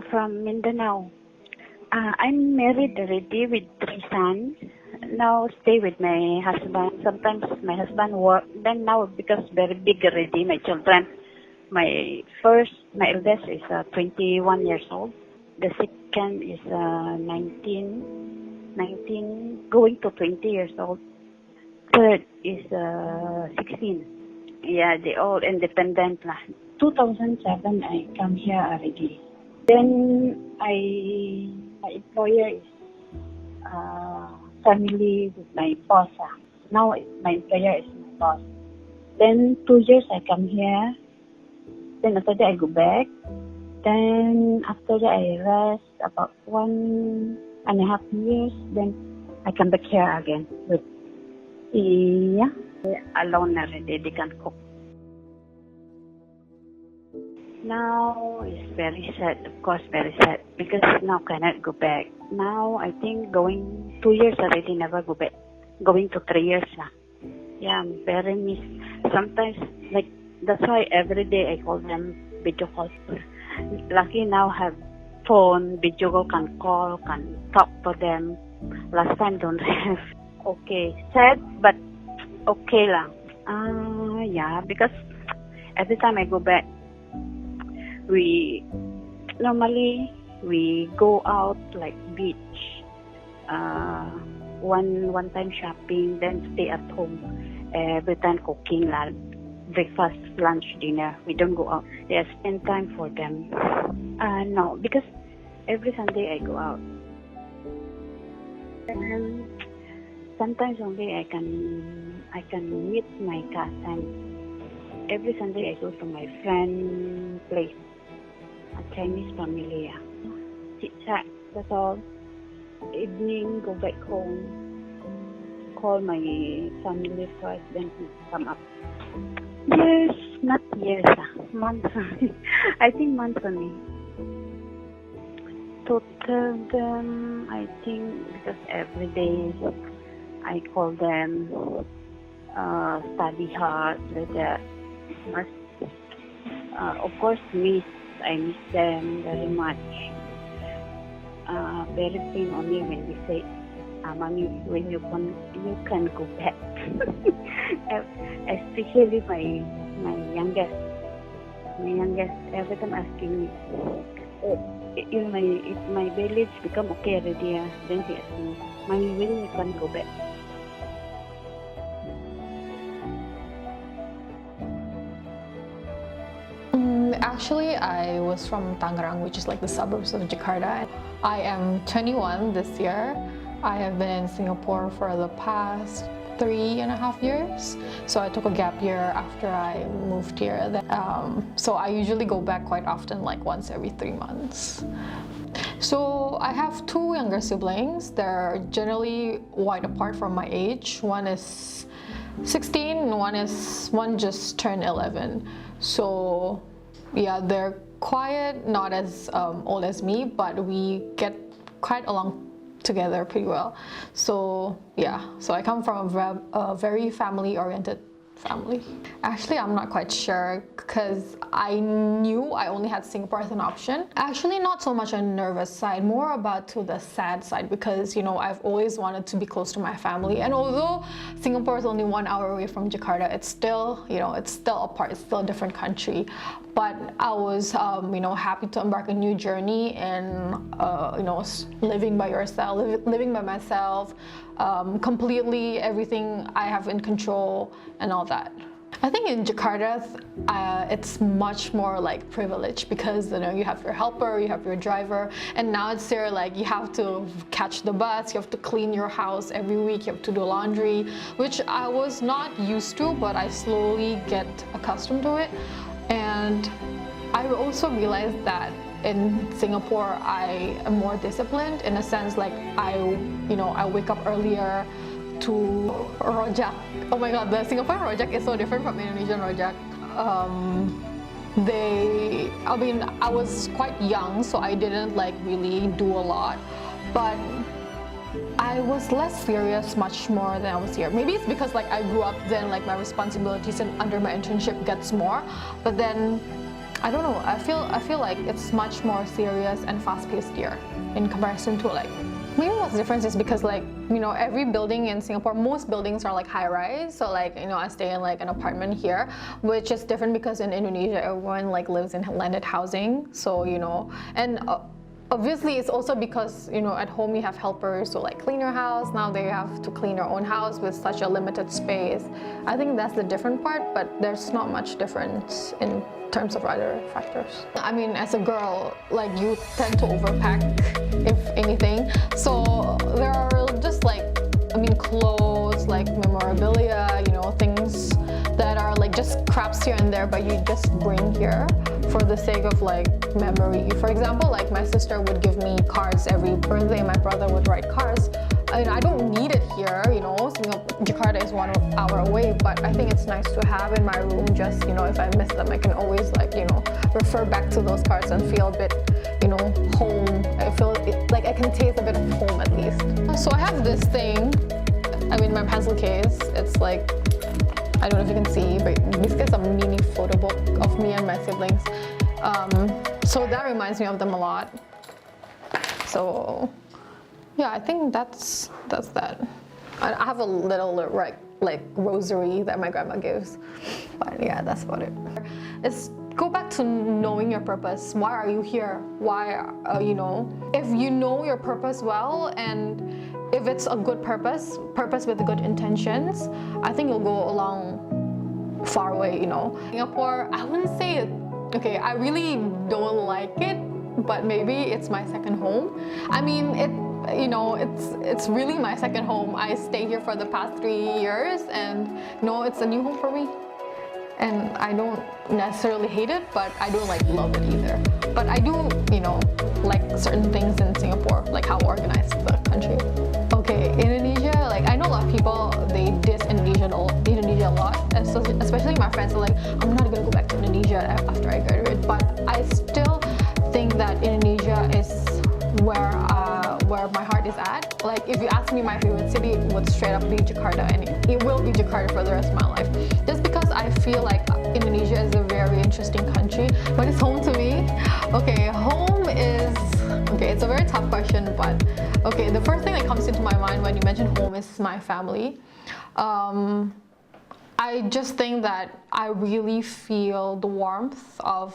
From Mindanao. I'm married already with 3 sons. Now stay with my husband. Sometimes my husband work. Then now because very big already, my children. My eldest is 21 years old. The second is 19, going to 20 years old. Third is 16. Yeah, they all independent lah. 2007 I come here already. Then my employer is family with my boss. Now my employer is my boss. Then 2 years I come here. Then after that I go back. Then after that I rest about 1.5 years. Then I come back here again with alone already. They can cook. Now it's very sad, of course, very sad, because now cannot go back. Now I think going 2 years already, never go back. Going to 3 years now. Yeah, I'm very miss. Sometimes, like, that's why every day I call them video calls. Lucky now have phone, video call, can talk to them. Last time don't have. Okay, sad, but okay lah. Yeah, because every time I go back, we normally go out like beach, one time shopping, then stay at home. Every time cooking lah, breakfast, lunch, dinner. We don't go out. They spend time for them. No, because every Sunday I go out. And sometimes only I can meet my cousin. Every Sunday I go to my friend place, a Chinese family. Chit-chat, that's all. Evening, go back home, call my family first, then come up. Years, not years, months. I think months only. To tell them, I think, because every day I call them, study hard, like that. Of course, I miss them very much. Very pain only when we say, Mommy, when you can go back. Especially my youngest. Every time asking me, if my village become okay already, then he asks me, Mommy, when you can go back? Actually, I was from Tangerang, which is like the suburbs of Jakarta. I am 21 this year. I have been in Singapore for the past 3.5 years. So I took a gap year after I moved here. So I usually go back quite often, like once every 3 months. So I have 2 younger siblings. They're generally wide apart from my age. One is 16, one just turned 11. So yeah, they're quiet, not as old as me, but we get quite along together pretty well. So yeah, so I come from a very family-oriented family. Actually, I'm not quite sure because I knew I only had Singapore as an option. Actually, not so much on the nervous side, more about to the sad side, because I've always wanted to be close to my family. And although Singapore is only 1 hour away from Jakarta, it's still, it's still apart, it's still a different country. But I was, happy to embark a new journey in, living by yourself, living by myself, completely everything I have in control and all that. I think in Jakarta, it's much more like privilege because you have your helper, you have your driver, and now it's here like you have to catch the bus, you have to clean your house every week, you have to do laundry, which I was not used to, but I slowly get accustomed to it. And I also realized that in Singapore, I am more disciplined in a sense, like I wake up earlier to rojak. Oh my god, the Singaporean rojak is so different from Indonesian rojak. I was quite young, so I didn't really do a lot, but I was less serious much more than I was here. Maybe it's because I grew up then, my responsibilities and under my internship gets more, but then I don't know. I feel like it's much more serious and fast-paced here in comparison to like. Maybe what's the difference is because like, you know, every building in Singapore, most buildings are like high-rise. So like, you know, I stay in like an apartment here, which is different because in Indonesia, everyone like lives in landed housing. So, you know, and obviously it's also because, you know, at home you have helpers to like clean your house. Now they have to clean their own house with such a limited space. I think that's the different part, but there's not much difference in terms of other factors. I mean, as a girl, like you tend to overpack, if anything. So there are just like, I mean, clothes, like memorabilia, you know, things that are like just craps here and there, but you just bring here for the sake of like memory. For example, like my sister would give me cards every birthday, my brother would write cards. I don't need it here, you know, Jakarta is 1 hour away, but I think it's nice to have in my room just, you know, if I miss them, I can always like, you know, refer back to those cards and feel a bit, you know, home. I feel like I can taste a bit of home at least. So I have this thing, I mean, my pencil case, it's like, I don't know if you can see, but basically it's a mini photo book of me and my siblings. So that reminds me of them a lot. So yeah, I think that's that. I have a little like rosary that my grandma gives, but yeah, that's about it. It's go back to knowing your purpose. Why are you here? Why, you know, if you know your purpose well, and if it's a good purpose with good intentions, I think you'll go along far away, you know. Singapore, I wouldn't say it, okay, I really don't like it, but maybe it's my second home. I mean, you know, it's really my second home. I stay here for the past 3 years, and you know, it's a new home for me. And I don't necessarily hate it, but I don't like love it either. But I do, you know, like certain things in Singapore, like how organized the country. Okay, Indonesia, like I know a lot of people, they diss Indonesia a lot, especially my friends are like, I'm not gonna go back to Indonesia after I graduate, but I still think that Indonesia is where my heart is at. Like if you ask me my favorite city, it would straight up be Jakarta, and it will be Jakarta for the rest of my life. Just because I feel like Indonesia is a very interesting country, but it's home to me. Okay, home is, okay, it's a very tough question, but okay, the first thing that comes into my mind when you mention home is my family. I just think that I really feel the warmth of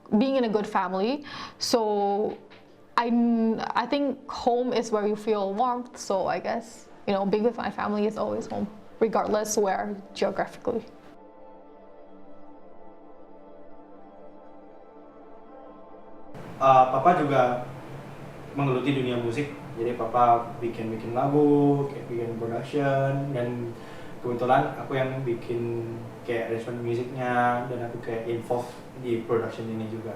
being in a good family. So I think home is where you feel warmth. So I guess, you know, being with my family is always home, regardless where geographically. Papa juga menggeluti dunia musik, jadi Papa bikin lagu, kayak bikin production, dan kebetulan aku yang bikin kayak arrangement musiknya, dan aku kayak involved di production ini juga.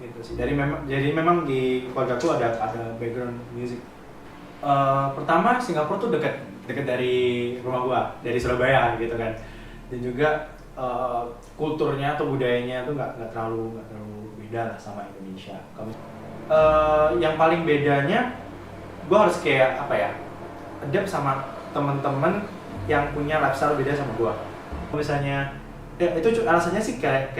Gitu sih. Jadi memang di keluargaku ada background music. Pertama, Singapura tuh dekat dari rumah gua, dari Surabaya gitu kan. Dan juga kulturnya atau budayanya tuh nggak terlalu beda lah sama Indonesia. Yang paling bedanya, gua harus kayak apa ya, adapt sama teman-teman yang punya lifestyle beda sama gua. Misalnya, ya itu alasannya sih kayak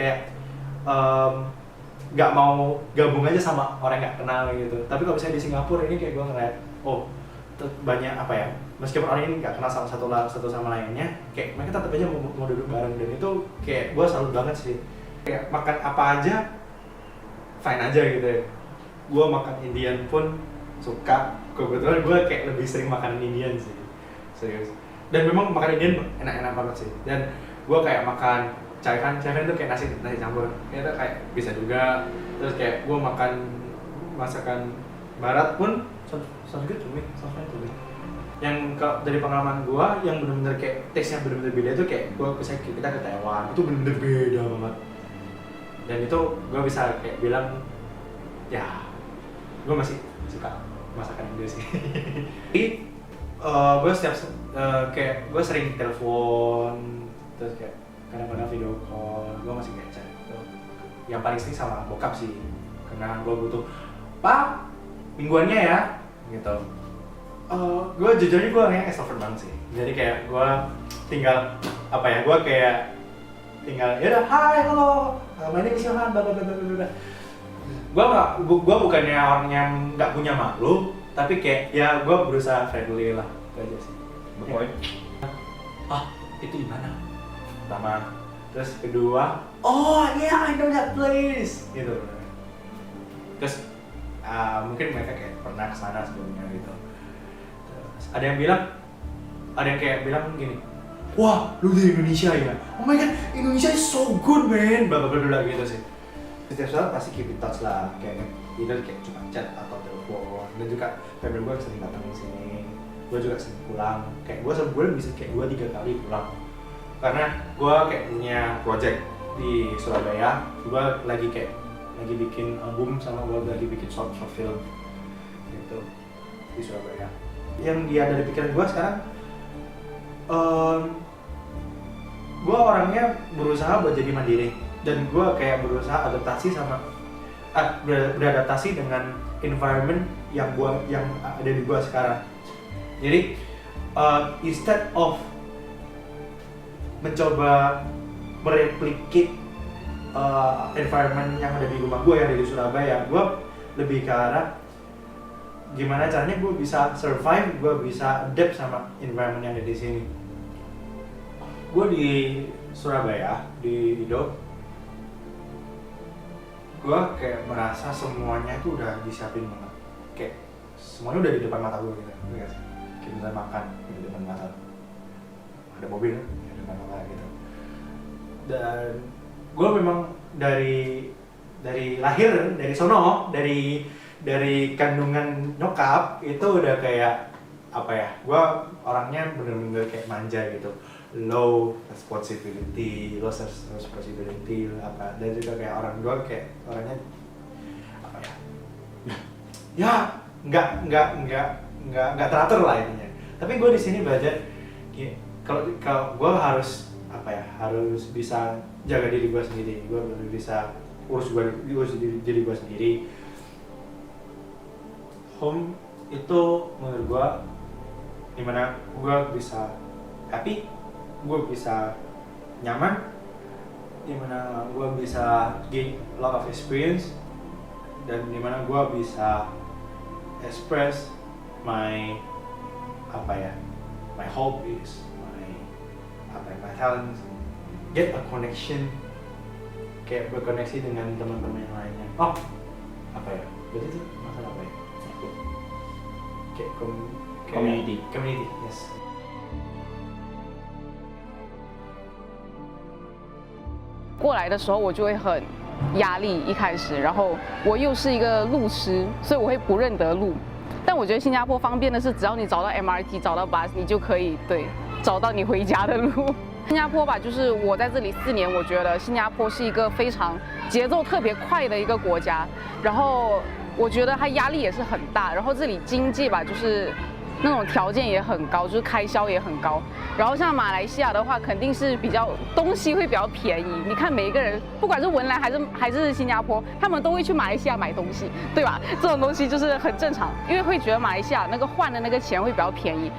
nggak mau gabung aja sama orang yang nggak kenal gitu. Tapi kalau misalnya di Singapura ini kayak gue ngeliat, oh banyak apa ya, meskipun orang ini nggak kenal sama satu sama lainnya, kayak mereka tetap aja mau duduk bareng, dan itu kayak gue salut banget sih. Kayak makan apa aja fine aja gitu ya. Gue makan Indian pun suka. Kebetulan gue kayak lebih sering makanan Indian sih, serius. Dan memang makan Indian enak-enak banget sih. Dan gue kayak makan cai fan itu kayak nasi campur, kayak bisa juga. Terus kayak gue makan masakan barat pun sounds good to me. Yang dari pengalaman gue yang benar-benar kayak taste-nya benar-benar beda itu kayak kita ke Taiwan, itu benar-benar beda banget. Dan itu gue bisa kayak bilang, ya gue masih suka masakan Indo sih. Jadi gue kayak gue sering telepon, terus kayak kadang-kadang video call, gue masih kayak chat gitu. Yang paling sering sama bokap sih, karena gue butuh, Pak, mingguannya ya, gitu. Gue jujurnya gue orangnya extrovert banget sih. Jadi kayak gue tinggal, apa ya, gue kayak tinggal ya udah hai halo my name is Yohan bla bla bla bla. Gue bukannya orang yang nggak punya malu, tapi kayak ya gue berusaha friendly lah, itu aja sih. Berpoin. Itu di mana? Pertama, terus kedua, oh yeah I know that place, gitu. Terus mungkin mereka kayak pernah kesana sebelumnya gitu. Terus ada yang kayak bilang gini, wah lu di Indonesia ya? Oh my god, Indonesia is so good man, bla bla bla gitu sih. Setiap saat pasti keep in touch lah, kayak either kayak cuma chat atau telepon. Dan juga family gue sering datang ke sini, gue juga sering pulang. Kayak gue sebulan bisa kayak 2-3 kali pulang. Karena gue kayak punya project di Surabaya, gue lagi bikin album sama gue lagi bikin short film gitu di Surabaya. Yang dia ada di pikiran gue sekarang, gue orangnya berusaha buat jadi mandiri dan gue kayak berusaha beradaptasi dengan environment yang ada di gue sekarang. Jadi instead of mencoba mereplikasi environment yang ada di rumah gue yang ada di Surabaya, gue lebih ke arah gimana caranya gue bisa survive, gue bisa adapt sama environment yang ada di sini. Gue di Surabaya, di Ido, gue kayak merasa semuanya itu udah disiapin banget, kayak semuanya udah di depan mata gue gitu, kayak misalnya makan di depan mata, ada mobil di depan mata gitu. Dan gue memang dari lahir, dari sono, dari kandungan nyokap itu udah kayak apa ya, gue orangnya bener-bener kayak manja gitu, low responsibility apa, dan juga kayak orang gue kayak orangnya apa ya nggak teratur lah intinya. Tapi gue di sini belajar kalau gue harus harus bisa jaga diri gue sendiri, gue bisa urus diri gue sendiri. Home itu menurut gue dimana gue bisa happy, gue bisa nyaman, dimana gue bisa gain a lot of experience, dan dimana gue bisa express my hobbies, my talents, get a connection, kayak berkoneksi dengan teman-teman yang lainnya. Berarti itu masalah apa ya? Kayak community, yes. 过来的时候我就会很压力，一开始，然后我又是一个路痴，所以我会不认得路。但我觉得新加坡方便的是，只要你找到 MRT 找到 bus， 你就可以找到你回家的路。新加坡吧，就是我在这里4年，我觉得新加坡是一个非常节奏特别快的一个国家，然后我觉得它压力也是很大，然后这里经济吧，就是那种条件也很高，就是开销也很高。然后像马来西亚的话，肯定是东西会比较便宜。你看每一个人，不管是文莱还是新加坡，他们都会去马来西亚买东西，对吧？这种东西就是很正常，因为会觉得马来西亚那个换的那个钱会比较便宜。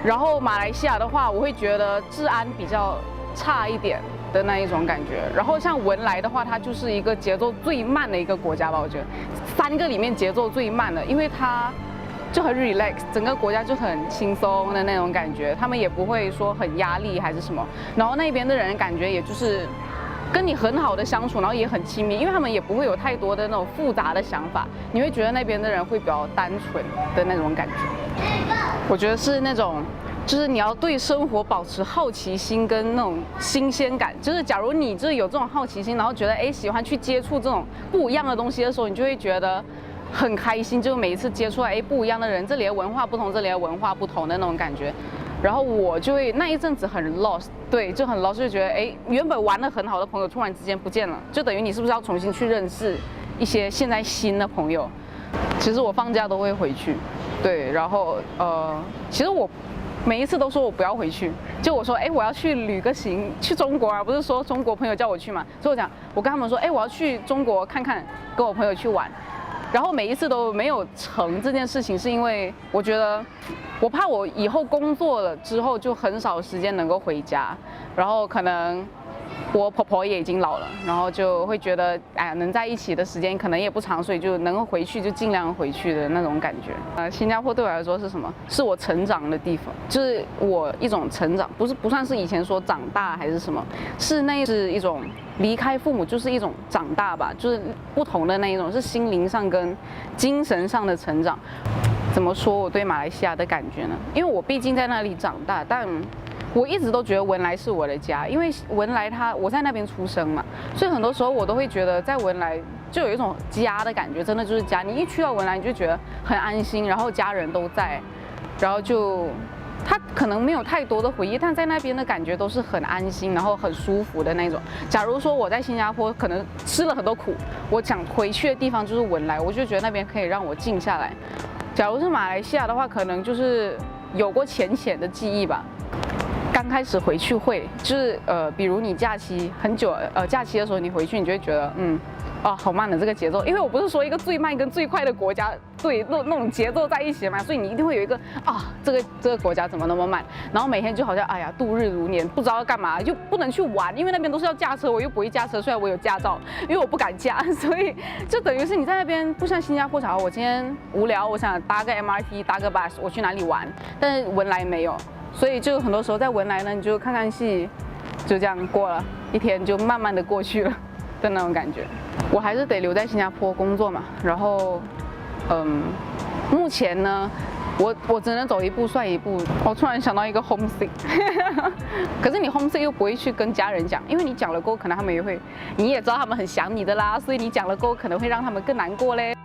然后马来西亚的话，我会觉得治安比较差一点的那一种感觉。然后像文莱的话，它就是一个节奏最慢的一个国家吧，我觉得3个里面节奏最慢的，因为它就很 relax， 整个国家就很轻松的那种感觉，他们也不会说很压力还是什么。然后那边的人感觉也就是跟你很好的相处，然后也很亲密，因为他们也不会有太多的那种复杂的想法，你会觉得那边的人会比较单纯的那种感觉。我觉得是那种，就是你要对生活保持好奇心跟那种新鲜感。就是假如你就是有这种好奇心，然后觉得喜欢去接触这种不一样的东西的时候，你就会觉得很开心，就每一次接触不一样的人，这里的文化不同，这里的文化不同的那种感觉。然后我就会那一阵子很 lost， 对，就很 lost， 就觉得原本玩得很好的朋友突然之间不见了，就等于你是不是要重新去认识一些现在新的朋友。其实我放假都会回去，对，然后其实我每一次都说我不要回去，就我说我要去旅个行，去中国，而不是说中国朋友叫我去嘛，所以我跟他们说我要去中国看看，跟我朋友去玩。然后每一次都没有成这件事情，是因为我觉得我怕我以后工作了之后就很少时间能够回家，然后可能我婆婆也已经老了，然后就会觉得，哎呀，能在一起的时间可能也不长，所以就能够回去就尽量回去的那种感觉。新加坡对我来说是什么？是我成长的地方，就是我一种成长，不算是以前说长大还是什么，是一种离开父母，就是一种长大吧，就是不同的那一种，是心灵上跟精神上的成长。怎么说我对马来西亚的感觉呢？因为我毕竟在那里长大，但我一直都觉得文莱是我的家，因为文莱我在那边出生嘛，所以很多时候我都会觉得在文莱就有一种家的感觉，真的就是家。你一去到文莱，你就觉得很安心，然后家人都在，然后就他可能没有太多的回忆，但在那边的感觉都是很安心，然后很舒服的那种。假如说我在新加坡可能吃了很多苦，我想回去的地方就是文莱，我就觉得那边可以让我静下来。假如是马来西亚的话，可能就是有过浅浅的记忆吧。刚开始回去会，就是比如你假期很久，假期的时候你回去，你就会觉得好慢的这个节奏，因为我不是说一个最慢跟最快的国家对那种节奏在一起嘛，所以你一定会有一个这个国家怎么那么慢，然后每天就好像哎呀度日如年，不知道要干嘛，就不能去玩，因为那边都是要驾车，我又不会驾车，虽然我有驾照，因为我不敢驾，所以就等于是你在那边不像新加坡，假如我今天无聊，我想搭个 MRT 搭个 bus 我去哪里玩，但是文莱没有。所以就很多时候在文莱呢，你就看看戏，就这样过了一天，就慢慢的过去了的那种感觉。我还是得留在新加坡工作嘛，然后，目前呢，我只能走一步算一步。我突然想到一个 homesick， 可是你 homesick 又不会去跟家人讲，因为你讲了过后，可能他们也会，你也知道他们很想你的啦，所以你讲了过后可能会让他们更难过嘞。